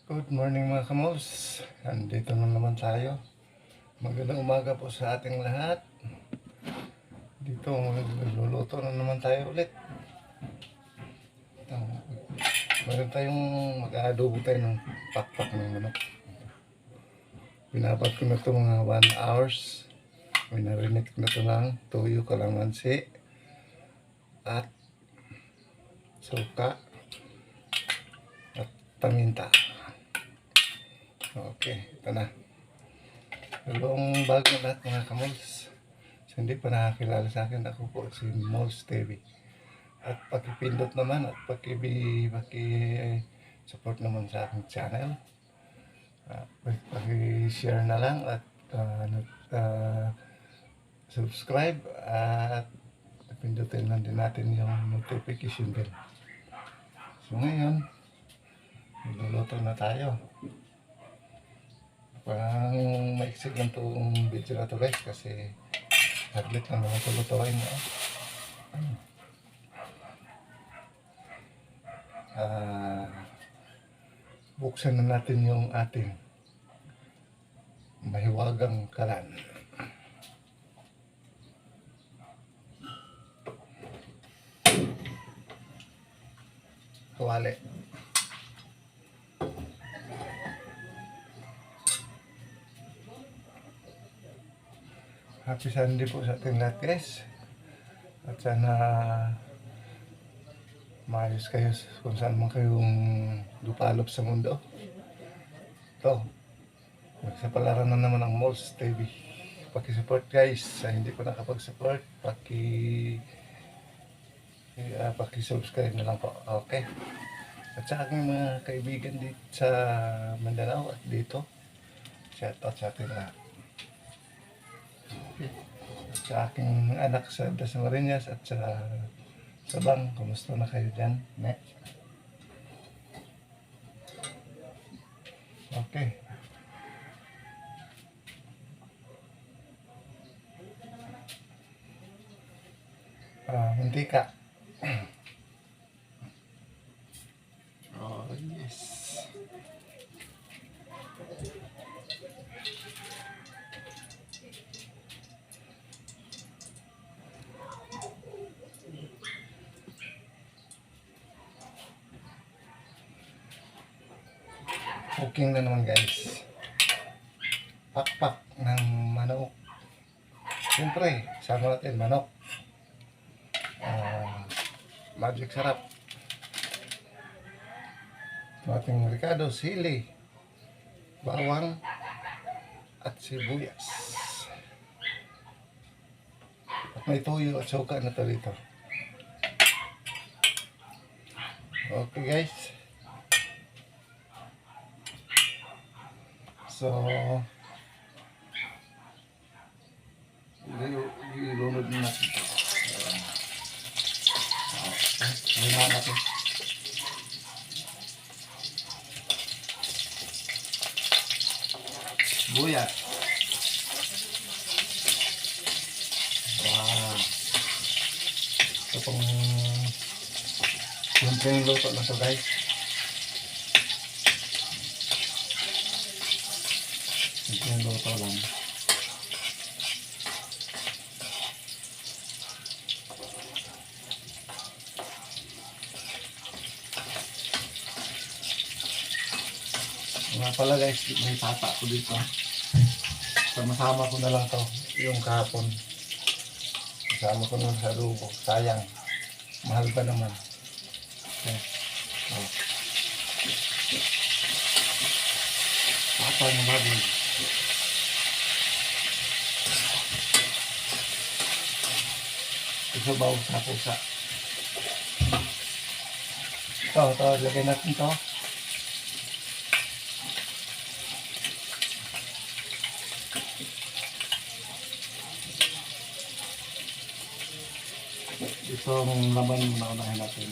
Good morning mga kamols. Andito na naman tayo. Magandang umaga po sa ating lahat. Dito magluluto na naman tayo ulit. Meron tayong mag-aadobo tayo ng pakpak ng manok. Pinapat ko na ito mga 1 hours. Minarinig ko na ito ng tuyo, kalamansi at suka at paminta. Okay, ito na. Dalawang bago na lahat mga kamols. So, hindi pa nakakilala sa akin, ako po si Mols TV. At pakipindot naman at paki-support naman sa aking channel. Paki-share na lang at subscribe at pindutin lang din natin yung notification bell. So ngayon, magluluto na tayo. Parang maiksig lang itong video na ito guys kasi saglit lang naman ito lutuin mo. Buksan na natin yung ating mahiwagang kalan. Kawali. Happy Sunday po sa ating lahat guys. At sana maayos kayo kung saan man kayong dupalop sa mundo. Ito, nagsapalaran na naman ang Mols TV. Paki-support guys. Sa hindi pa nakapag-support, paki-subscribe na lang po. Okay. At sa aking mga kaibigan dito sa Mindanao at dito, shout out sa ating lahat. At sa aking anak sa Dasmariñas at sa Sabang, kumusta na kayo dyan? Okay. Mantika. Oh, yes. Cooking na naman guys. Pakpak ng manok. Siyempre, sama natin manok. Magic sarap. Ating ricado, sili, bawang at sibuyas. At may tuyo at suka na ito dito. Okay guys. So, ilunod na natin ito. Okay, na natin. Buyat. Wow. Ito pong simpleng luto na ito guys. Simpleng luto lang. Nga pala guys, may tata ko dito. Sama-sama ko na lang to yung kahapon. Kasama ko na sa lubo. Sayang. Mahal pa naman. Okay. Oh. Tata ng baboy. Isabaw sa pusa. Ito, lagay natin to. Ito ang laman na unahin natin.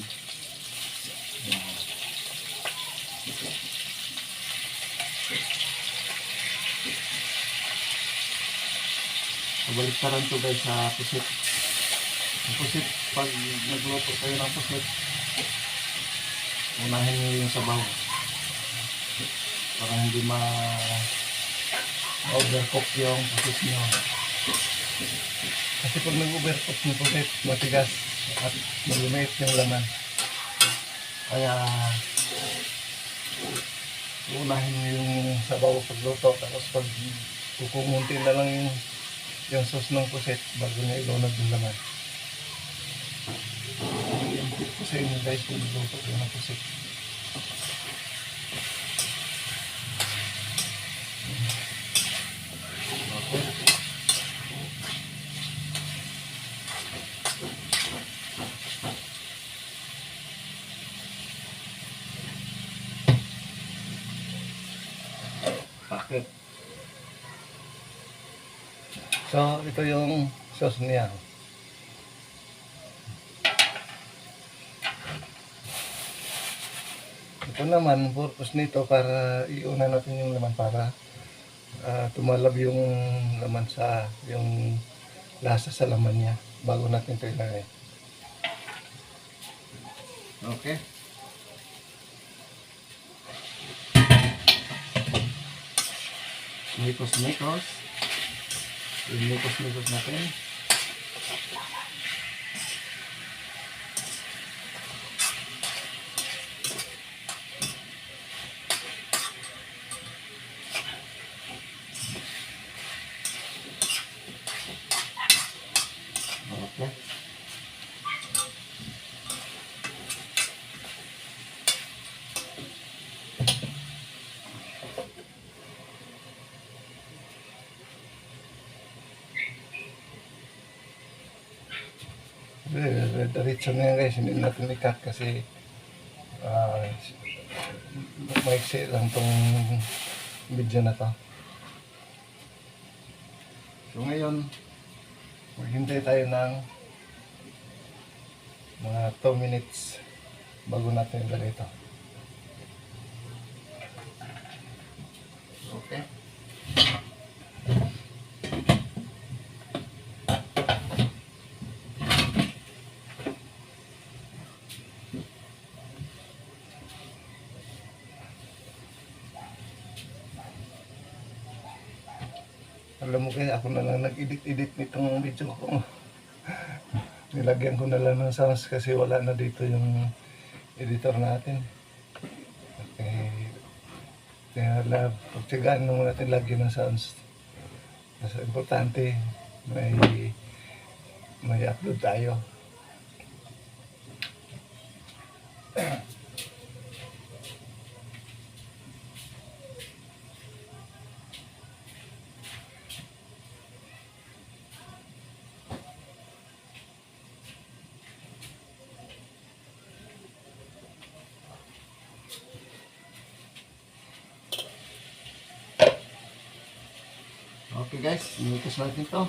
Mabaliktaran ito guys sa pusit. Ang pusit, pag nagluto kayo ng pusit, unahin nyo yung sabaw. para hindi ma-overcook yung pusit nyo. Kasi pag nag-overcook yung pusit, matigas at malumit yung laman. Kaya unahin nyo yung sabaw pagluto, tapos pag kukungunti na lang yung sauce ng pusit bago nyo ilunod yung laman. Yung tip ko sa inyo guys, kung luto yung ng pusit. Bakit? So, ito yung sauce niya. Ito naman, purpose nito para iuna natin yung laman para tumalab yung laman sa, yung lasa sa laman niya bago natin ito ilagay. Okay. Mikos-mikos. Mikos-mikos natin. Okay. Diretso na yan guys, hindi natin i-cut kasi maiksi lang tong video na to. So ngayon, maghintay tayo ng mga 2 minutes bago natin ilagay ito. Okay. Alam mo kaya ako na lang nag-edit nitong video ko. Nilagyan ko na lang ng sounds kasi wala na dito yung editor natin. Okay. Kaya pagtsagaan naman natin lagyan ng sounds. Kasi importante may upload tayo. Okay guys, minutos natin ito.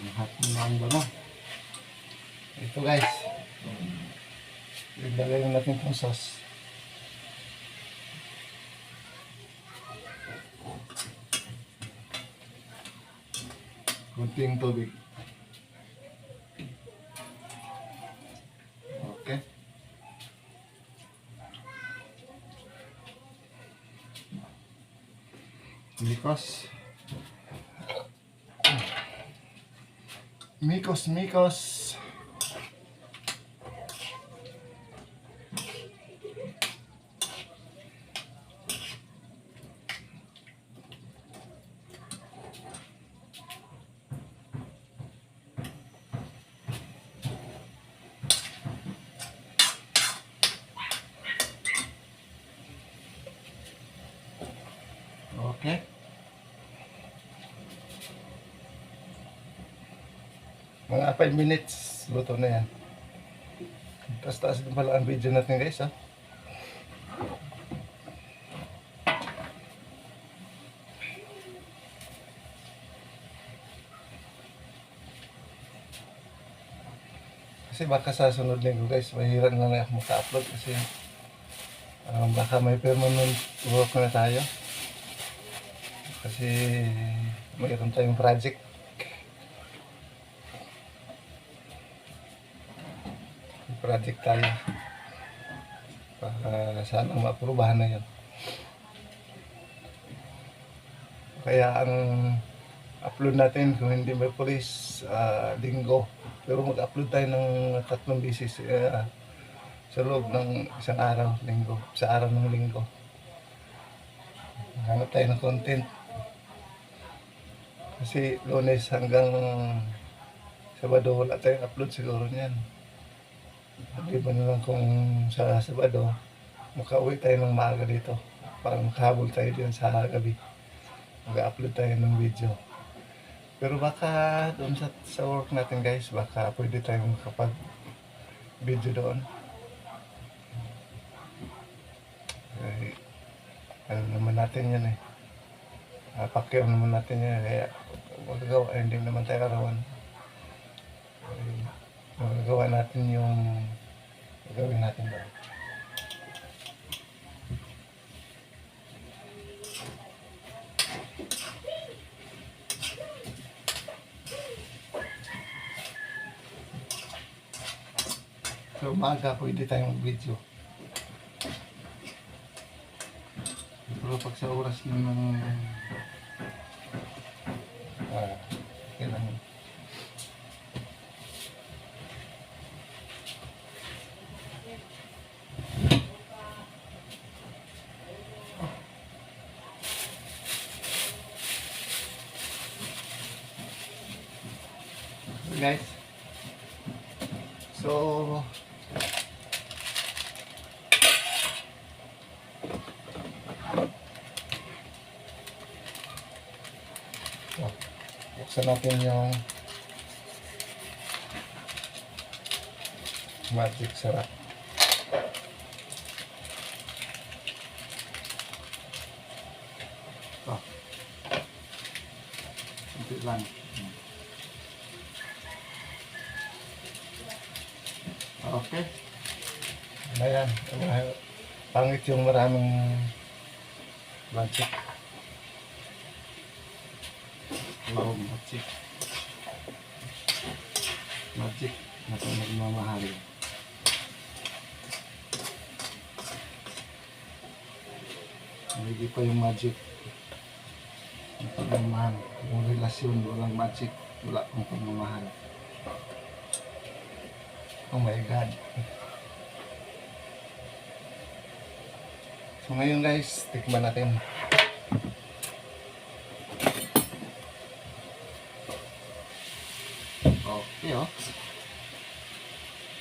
Lahat ng mga bango. Ito guys, ilagay natin itong sauce. Kunting tubig. Okay. Mikos. Okay. Mga 5 minutes, luto na yan. Taas din pala ang video natin guys, ha. Kasi baka sa sunod linggo guys, mahirap na lang ako maka-upload kasi baka may permanent work na tayo. Kasi mayroon tayong project. project tayo. Para sana maaprubahan na yun. Kaya ang upload natin kung hindi may police, linggo. Pero mag-upload tayo ng 3 beses sa loob ng isang araw, linggo. Sa araw ng linggo. Hanap tayo ng content. Kasi Lunes hanggang Sabado wala tayong upload siguro niyan. Di ba na lang kung sa Sabado makauwi tayo ng maaga dito para makahabol tayo diyan sa gabi. Mag-upload tayo ng video. Pero baka doon sa work natin guys, baka pwede tayong makapag video doon. Eh, ano naman natin yan eh. Pakyaw naman natin yan. Kaya magagawa, hindi naman tayo karawan. Magagawa natin yung gagawin natin doon. So umaga pwede tayong mag-video. Pero pag sa oras ng kailangan. Guys, so buksan natin yung magic sarap. Ito lang. Okay. Ayan. Pangit yung maraming magic. Wow, magic. Magic na ito nagmamahal. Hindi pa yung magic. Ang pagmamahal. Yung relasyon, walang magic. Wala kang pagmamahal. Oh my God. So ngayon guys, tikman natin. Okay oh.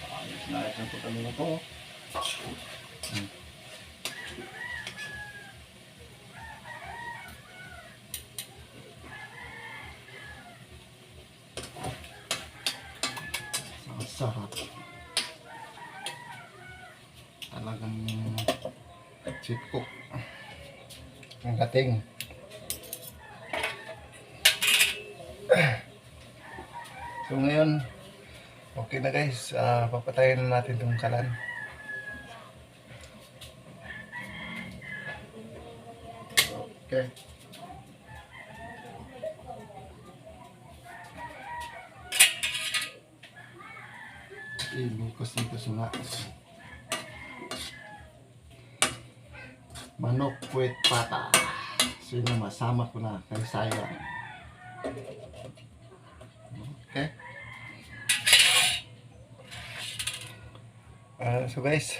Ayos na ayos ang pagkamin na ito. Sarap. Talagang chip cook. Ang dating. So ngayon, okay na guys. Papatayin na natin itong kalan. Okay. Inikos-nikos nga. Manok puwet pata. So yun, masama ko na kay sayang. Okay. So guys,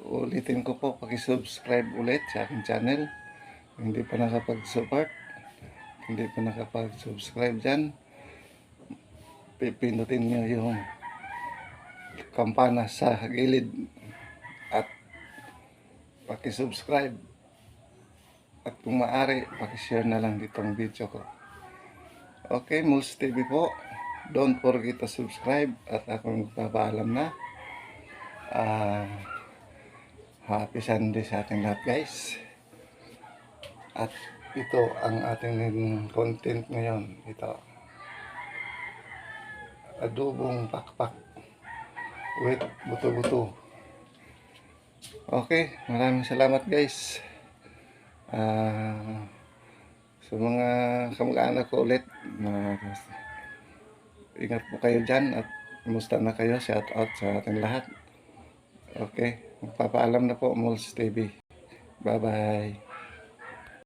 ulitin ko po, paki-subscribe ulit sa aking channel. Hindi pa nakapag-support, hindi pa nakapag-subscribe dyan, pipindutin nyo yung kampana sa gilid at paki-subscribe, at kung maaari paki-share na lang ditong video ko. Okay, Mulls TV po, don't forget to subscribe, at ako magpapaalam na. Happy Sunday sa ating lahat guys. At ito ang ating content ngayon. Ito, adobong pakpak with buto-buto. Okay, maraming salamat guys. Sa mga kamag-anak ko ulit, ingat po kayo dyan, at Kumusta na kayo? Shout out sa ating lahat. Okay. Magpapaalam na po, Mols TV. Bye-bye.